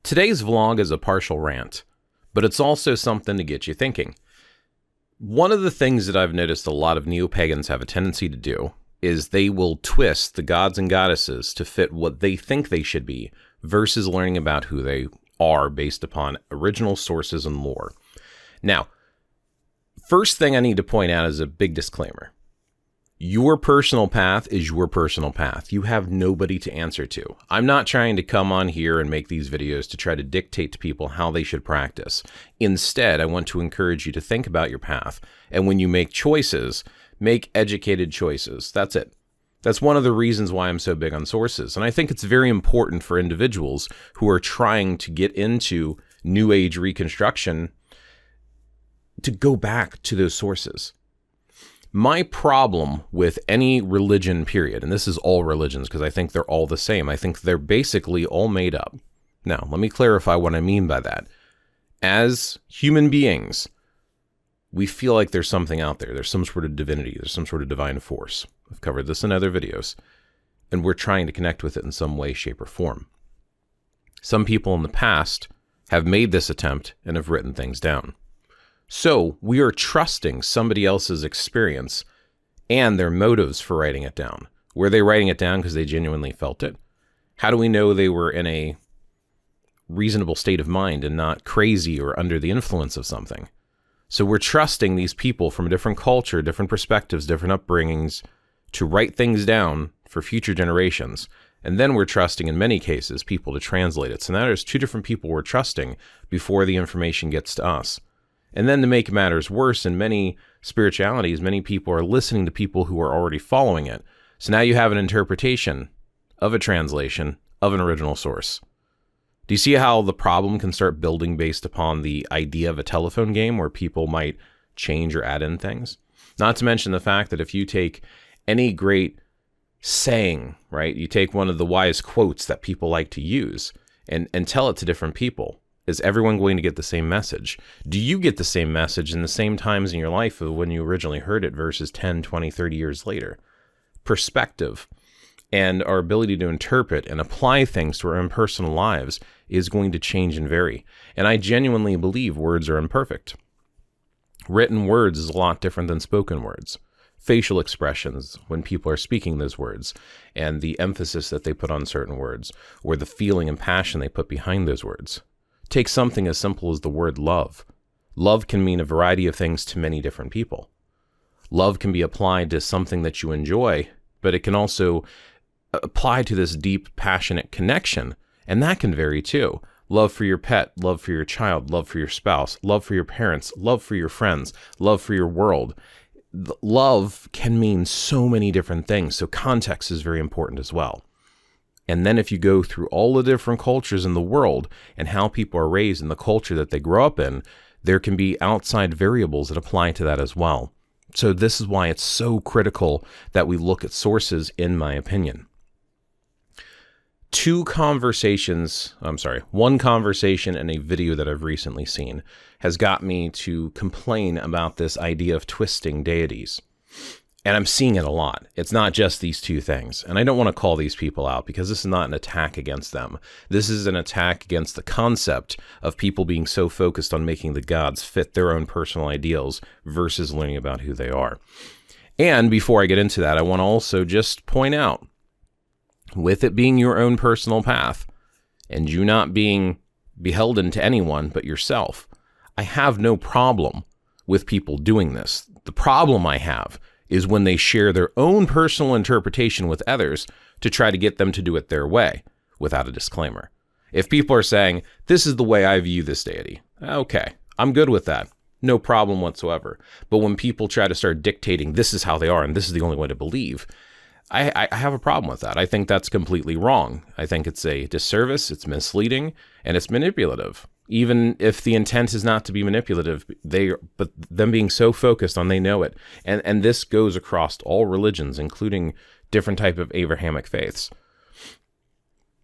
Today's vlog is a partial rant, but it's also something to get you thinking. One of the things that I've noticed a lot of neo-pagans have a tendency to do is they will twist the gods and goddesses to fit what they think they should be versus learning about who they are based upon original sources and lore. Now, first thing I need to point out is a big disclaimer. Your personal path is your personal path. You have nobody to answer to. I'm not trying to come on here and make these videos to try to dictate to people how they should practice. Instead, I want to encourage you to think about your path. And when you make choices, make educated choices. That's it. That's one of the reasons why I'm so big on sources. And I think it's very important for individuals who are trying to get into New Age reconstruction to go back to those sources. My problem with any religion, period, and this is all religions because I think they're all the same. I think they're basically all made up. Now, let me clarify what I mean by that. As human beings, we feel like there's something out there. There's some sort of divinity. There's some sort of divine force. I've covered this in other videos. And we're trying to connect with it in some way, shape, or form. Some people in the past have made this attempt and have written things down. So we are trusting somebody else's experience and their motives for writing it down. Were they writing it down because they genuinely felt it? How do we know they were in a reasonable state of mind and not crazy or under the influence of something? So we're trusting these people from a different culture, different perspectives, different upbringings to write things down for future generations. And then we're trusting, in many cases, people to translate it. So now there's two different people we're trusting before the information gets to us. And then to make matters worse, in many spiritualities, many people are listening to people who are already following it. So now you have an interpretation of a translation of an original source. Do you see how the problem can start building based upon the idea of a telephone game where people might change or add in things? Not to mention the fact that if you take any great saying, right, you take one of the wise quotes that people like to use and tell it to different people. Is everyone going to get the same message? Do you get the same message in the same times in your life of when you originally heard it versus 10, 20, 30 years later? Perspective and our ability to interpret and apply things to our own personal lives is going to change and vary. And I genuinely believe words are imperfect. Written words is a lot different than spoken words. Facial expressions when people are speaking those words and the emphasis that they put on certain words or the feeling and passion they put behind those words. Take something as simple as the word love. Love can mean a variety of things to many different people. Love can be applied to something that you enjoy, but it can also apply to this deep, passionate connection, and that can vary too. Love for your pet, love for your child, love for your spouse, love for your parents, love for your friends, love for your world. Love can mean so many different things, so context is very important as well. And then if you go through all the different cultures in the world and how people are raised in the culture that they grow up in, there can be outside variables that apply to that as well. So this is why it's so critical that we look at sources, in my opinion. One conversation and a video that I've recently seen has got me to complain about this idea of twisting deities. And I'm seeing it a lot. It's not just these two things. And I don't want to call these people out because this is not an attack against them. This is an attack against the concept of people being so focused on making the gods fit their own personal ideals versus learning about who they are. And before I get into that, I want to also just point out, with it being your own personal path and you not being beholden to anyone but yourself, I have no problem with people doing this. The problem I have is when they share their own personal interpretation with others to try to get them to do it their way without a disclaimer. If people are saying, this is the way I view this deity, okay, I'm good with that. No problem whatsoever. But when people try to start dictating this is how they are and this is the only way to believe, I have a problem with that. I think that's completely wrong. I think it's a disservice, it's misleading, and it's manipulative. Even if the intent is not to be manipulative, but them being so focused on they know it. And this goes across all religions, including different type of Abrahamic faiths.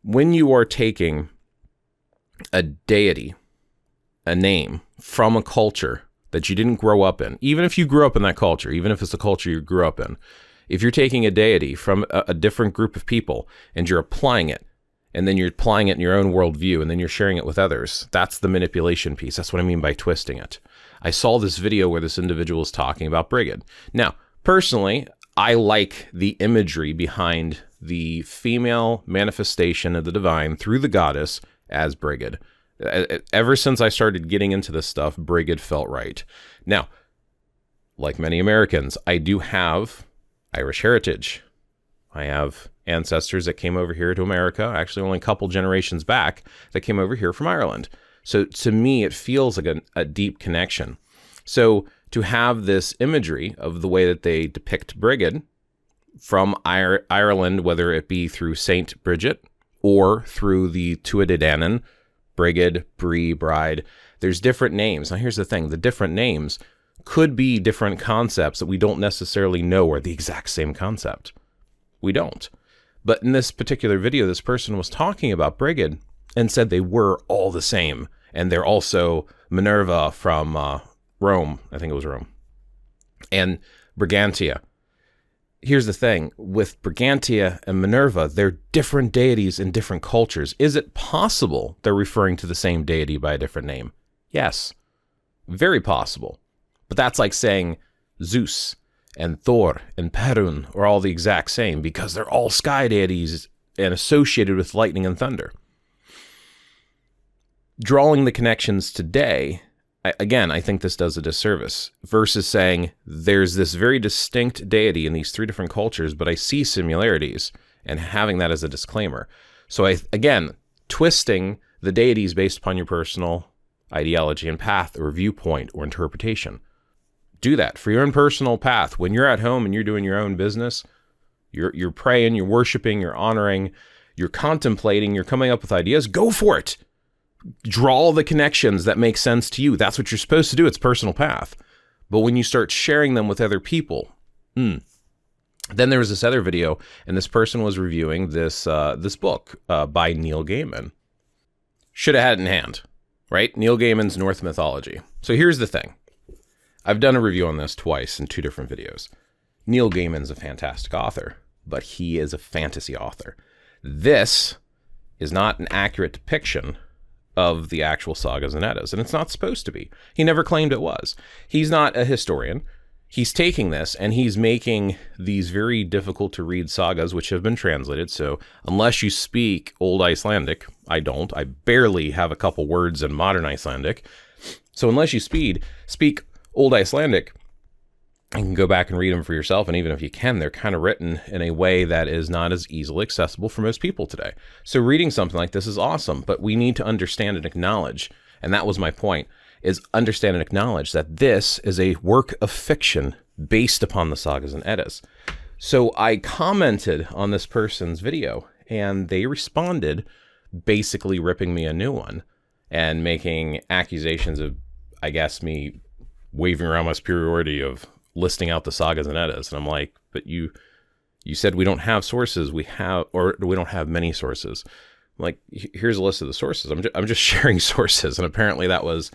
When you are taking a deity, a name, from a culture that you didn't grow up in, even if you grew up in that culture, even if it's a culture you grew up in, if you're taking a deity from a different group of people and you're applying it and then you're applying it in your own worldview, and then you're sharing it with others. That's the manipulation piece. That's what I mean by twisting it. I saw this video where this individual was talking about Brigid. Now, personally, I like the imagery behind the female manifestation of the divine through the goddess as Brigid. Ever since I started getting into this stuff, Brigid felt right. Now, like many Americans, I do have Irish heritage. I have ancestors that came over here to America, actually only a couple generations back, that came over here from Ireland. So to me, it feels like a deep connection. So to have this imagery of the way that they depict Brigid from Ireland, whether it be through Saint Bridget or through the Tuatha Dé Danann, Brigid, Bree, Bride, there's different names. Now here's the thing, the different names could be different concepts that we don't necessarily know are the exact same concept. We don't. But in this particular video, this person was talking about Brigid and said they were all the same. And they're also Minerva from Rome. I think it was Rome. And Brigantia. Here's the thing. With Brigantia and Minerva, they're different deities in different cultures. Is it possible they're referring to the same deity by a different name? Yes. Very possible. But that's like saying Zeus and Thor and Perun are all the exact same because they're all sky deities and associated with lightning and thunder. Drawing the connections today, I think this does a disservice versus saying there's this very distinct deity in these three different cultures, but I see similarities and having that as a disclaimer. So twisting the deities based upon your personal ideology and path or viewpoint or interpretation. Do that for your own personal path. When you're at home and you're doing your own business, you're praying, you're worshiping, you're honoring, you're contemplating, you're coming up with ideas, go for it. Draw the connections that make sense to you. That's what you're supposed to do. It's personal path. But when you start sharing them with other people, then there was this other video, and this person was reviewing this book by Neil Gaiman. Should have had it in hand, right? Neil Gaiman's Norse mythology. So here's the thing. I've done a review on this twice in 2 different videos. Neil Gaiman's a fantastic author, but he is a fantasy author. This is not an accurate depiction of the actual sagas and Eddas, and it's not supposed to be. He never claimed it was. He's not a historian. He's taking this and he's making these very difficult to read sagas, which have been translated. So unless you speak Old Icelandic, I don't. I barely have a couple words in modern Icelandic. So unless you speak Old Icelandic, you can go back and read them for yourself, and even if you can, they're kind of written in a way that is not as easily accessible for most people today. So reading something like this is awesome, but we need to understand and acknowledge, and that was my point, is understand and acknowledge that this is a work of fiction based upon the sagas and Eddas. So I commented on this person's video, and they responded basically ripping me a new one and making accusations of, I guess, me waving around my superiority of listing out the sagas and Eddas. And I'm like, but you said we don't have sources. We don't have many sources. I'm like, here's a list of the sources. I'm just sharing sources. And apparently that was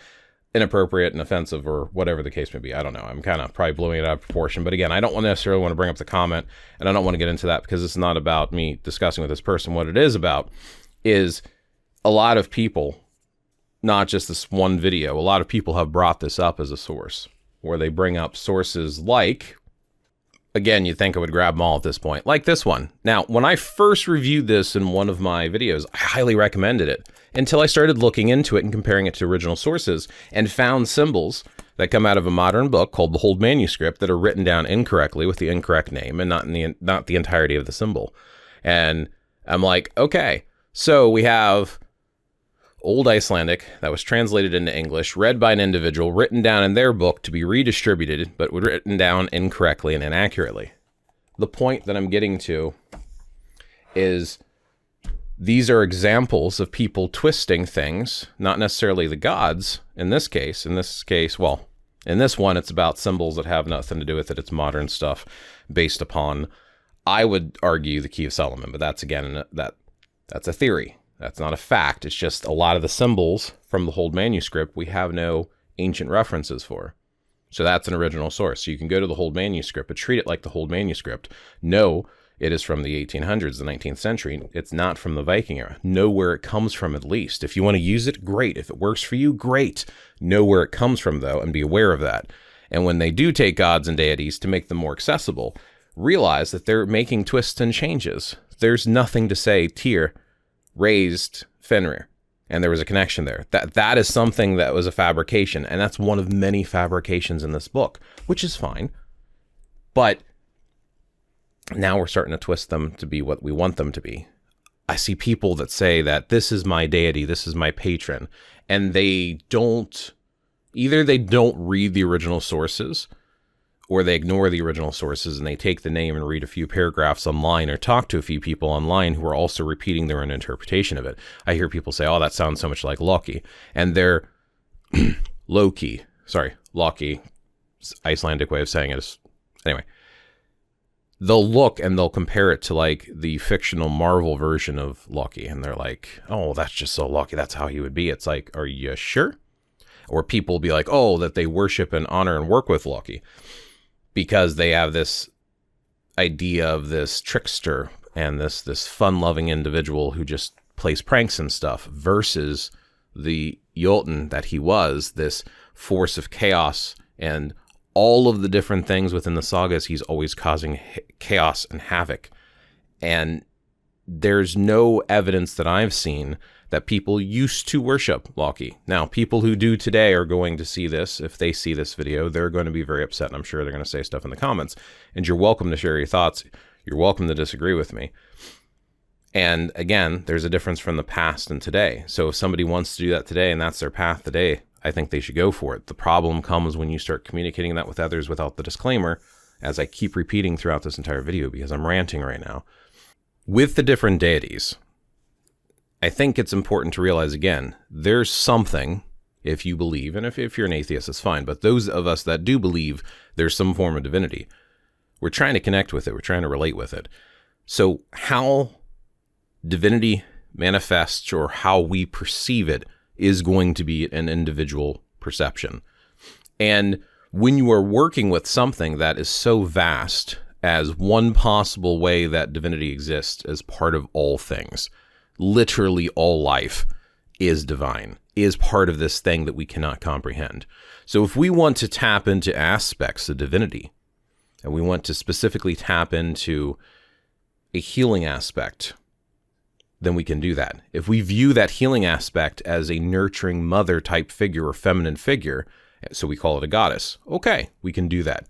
inappropriate and offensive or whatever the case may be. I don't know. I'm kind of probably blowing it out of proportion. But again, I don't necessarily want to bring up the comment, and I don't want to get into that because it's not about me discussing with this person. What it is about is a lot of people, not just this one video, a lot of people have brought this up as a source, where they bring up sources like, again, you'd think I would grab them all at this point, like this one. Now, when I first reviewed this in one of my videos, I highly recommended it until I started looking into it and comparing it to original sources and found symbols that come out of a modern book called the Hold Manuscript that are written down incorrectly with the incorrect name and not the entirety of the symbol. And I'm like, okay, so we have Old Icelandic that was translated into English, read by an individual, written down in their book to be redistributed, but written down incorrectly and inaccurately. The point that I'm getting to is these are examples of people twisting things, not necessarily the gods in this case, well, in this one, it's about symbols that have nothing to do with it. It's modern stuff based upon, I would argue, the Key of Solomon, but that's, again, that's a theory. That's not a fact. It's just a lot of the symbols from the Hold Manuscript we have no ancient references for. So that's an original source. So you can go to the Hold Manuscript, but treat it like the Hold Manuscript. Know It is from the 1800s, the 19th century. It's not from the Viking era. Know where it comes from, at least. If you want to use it, great. If it works for you, great. Know where it comes from, though, and be aware of that. And when they do take gods and deities to make them more accessible, realize that they're making twists and changes. There's nothing to say Tyr raised Fenrir, and there was a connection there. That is something that was a fabrication, and that's one of many fabrications in this book, which is fine. But now we're starting to twist them to be what we want them to be. I see people that say that this is my deity, this is my patron, and they don't read the original sources, or they ignore the original sources and they take the name and read a few paragraphs online or talk to a few people online who are also repeating their own interpretation of it. I hear people say, oh, that sounds so much like Loki. And they're Loki. Icelandic way of saying it is, anyway. They'll look and they'll compare it to like the fictional Marvel version of Loki. And they're like, oh, that's just so Loki. That's how he would be. It's like, are you sure? Or people will be like, oh, that they worship and honor and work with Loki, because they have this idea of this trickster and this fun-loving individual who just plays pranks and stuff, versus the Jotun that he was, this force of chaos, and all of the different things within the sagas, he's always causing chaos and havoc. And there's no evidence that I've seen that people used to worship Loki. Now, people who do today are going to see this. If they see this video, they're going to be very upset, and I'm sure they're going to say stuff in the comments. And you're welcome to share your thoughts. You're welcome to disagree with me. And again, there's a difference from the past and today. So if somebody wants to do that today and that's their path today, I think they should go for it. The problem comes when you start communicating that with others without the disclaimer, as I keep repeating throughout this entire video because I'm ranting right now. With the different deities, I think it's important to realize, again, there's something, if you believe, and if you're an atheist, it's fine, but those of us that do believe there's some form of divinity, we're trying to connect with it, we're trying to relate with it. So how divinity manifests, or how we perceive it, is going to be an individual perception. And when you are working with something that is so vast as one possible way that divinity exists as part of all things, literally all life is divine, is part of this thing that we cannot comprehend. So if we want to tap into aspects of divinity, and we want to specifically tap into a healing aspect, then we can do that. If we view that healing aspect as a nurturing mother type figure or feminine figure, so we call it a goddess, okay, we can do that.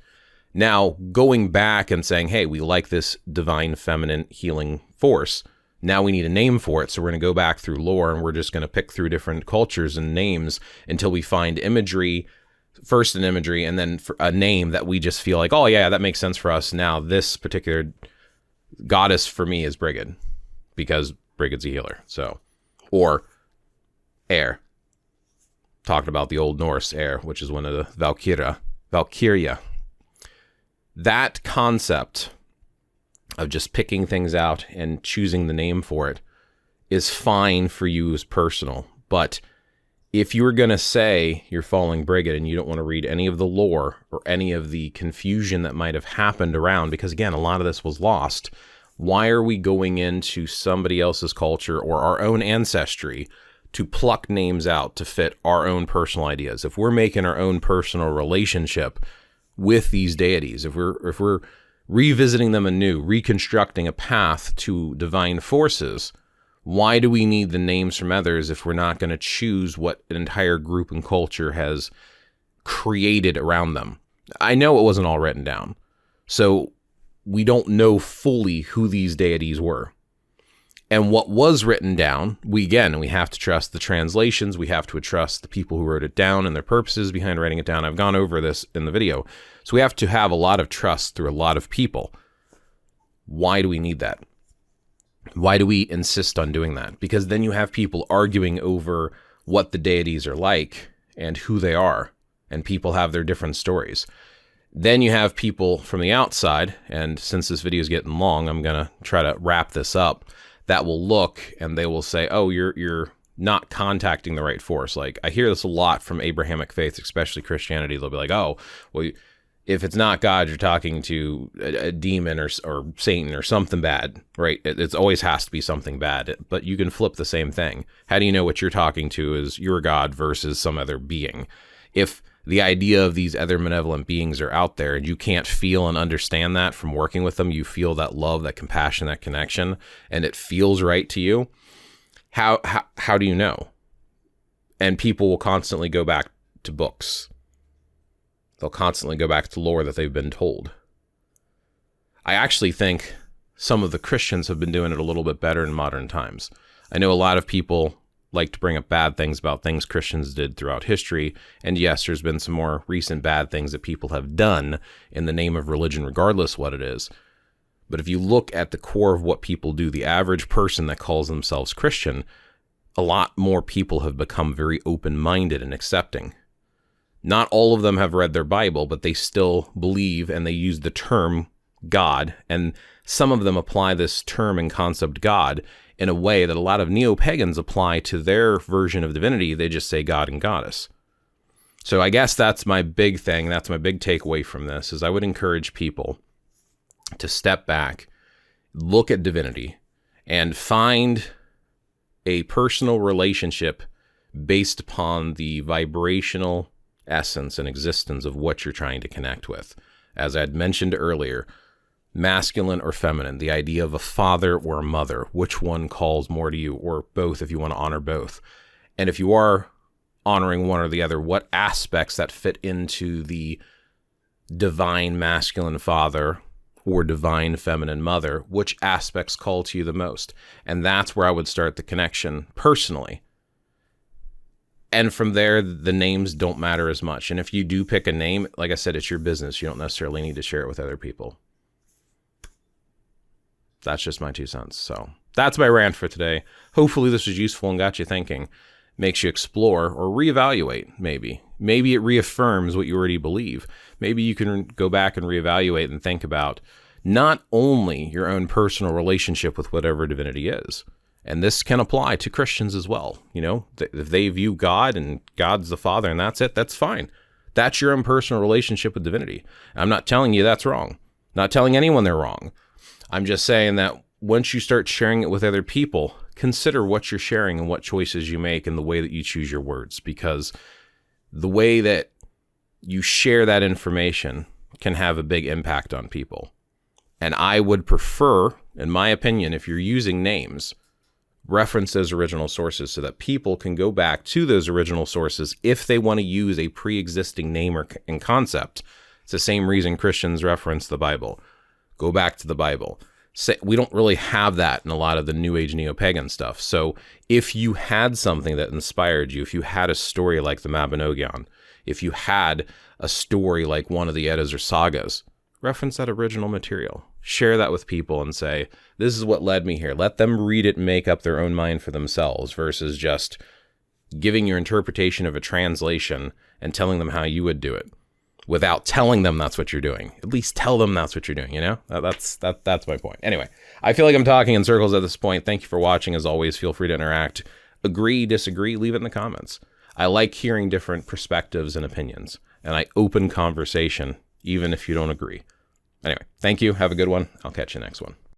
Now, going back and saying, hey, we like this divine feminine healing force, now we need a name for it, so we're going to go back through lore, and we're just going to pick through different cultures and names until we find imagery, first an imagery, and then a name that we just feel like, oh yeah, that makes sense for us. Now this particular goddess for me is Brigid, because Brigid's a healer. So, or Air. Talked about the Old Norse Air, which is one of the Valkyria. That concept of just picking things out and choosing the name for it is fine for you as personal. But if you're going to say you're following Brigid and you don't want to read any of the lore or any of the confusion that might have happened around, because again, a lot of this was lost, why are we going into somebody else's culture or our own ancestry to pluck names out to fit our own personal ideas? If we're making our own personal relationship with these deities, if we're revisiting them anew, reconstructing a path to divine forces, why do we need the names from others if we're not going to choose what an entire group and culture has created around them? I know it wasn't all written down, so we don't know fully who these deities were. And what was written down, we have to trust the translations, we have to trust the people who wrote it down and their purposes behind writing it down. I've gone over this in the video. So we have to have a lot of trust through a lot of people. Why do we need that? Why do we insist on doing that? Because then you have people arguing over what the deities are like and who they are, and people have their different stories. Then you have people from the outside, and since this video is getting long, I'm going to try to wrap this up, that will look and they will say, oh, you're not contacting the right force. Like, I hear this a lot from Abrahamic faiths, especially Christianity. They'll be like, oh, well, If it's not God, you're talking to a demon or Satan or something bad, right? It always has to be something bad, but you can flip the same thing. How do you know what you're talking to is your God versus some other being? If the idea of these other malevolent beings are out there and you can't feel and understand that from working with them, you feel that love, that compassion, that connection, and it feels right to you, how do you know? And people will constantly go back to books. They'll constantly go back to lore that they've been told. I actually think some of the Christians have been doing it a little bit better in modern times. I know a lot of people like to bring up bad things about things Christians did throughout history. And yes, there's been some more recent bad things that people have done in the name of religion, regardless what it is. But if you look at the core of what people do, the average person that calls themselves Christian, a lot more people have become very open-minded and accepting. Not all of them have read their Bible, but they still believe and they use the term God. And some of them apply this term and concept God in a way that a lot of neo-pagans apply to their version of divinity. They just say God and Goddess. So I guess that's my big thing. That's my big takeaway from this, is I would encourage people to step back, look at divinity, and find a personal relationship based upon the vibrational essence and existence of what you're trying to connect with. As I'd mentioned earlier, masculine or feminine, the idea of a father or a mother, which one calls more to you, or both if you want to honor both. And if you are honoring one or the other, what aspects that fit into the divine masculine father or divine feminine mother, which aspects call to you the most? And that's where I would start the connection personally. And from there, the names don't matter as much. And if you do pick a name, like I said, it's your business. You don't necessarily need to share it with other people. That's just my 2 cents. So that's my rant for today. Hopefully this was useful and got you thinking. Makes you explore or reevaluate, maybe. Maybe it reaffirms what you already believe. Maybe you can go back and reevaluate and think about not only your own personal relationship with whatever divinity is. And this can apply to Christians as well. You know, if they view God and God's the Father and that's it, that's fine. That's your own personal relationship with divinity. I'm not telling you that's wrong. Not telling anyone they're wrong. I'm just saying that once you start sharing it with other people, consider what you're sharing and what choices you make and the way that you choose your words, because the way that you share that information can have a big impact on people. And I would prefer, in my opinion, if you're using names, reference those original sources so that people can go back to those original sources if they want to use a pre-existing name and concept. It's the same reason Christians reference the Bible. Go back to the Bible. We don't really have that in a lot of the New Age neo-pagan stuff. So if you had something that inspired you, if you had a story like the Mabinogion, if you had a story like one of the Eddas or sagas, reference that original material. Share that with people and say, this is what led me here. Let them read it and make up their own mind for themselves versus just giving your interpretation of a translation and telling them how you would do it without telling them that's what you're doing. At least tell them that's what you're doing, you know? That's my point. Anyway, I feel like I'm talking in circles at this point. Thank you for watching. As always, feel free to interact. Agree, disagree, leave it in the comments. I like hearing different perspectives and opinions, and I open conversation even if you don't agree. Anyway, thank you. Have a good one. I'll catch you next one.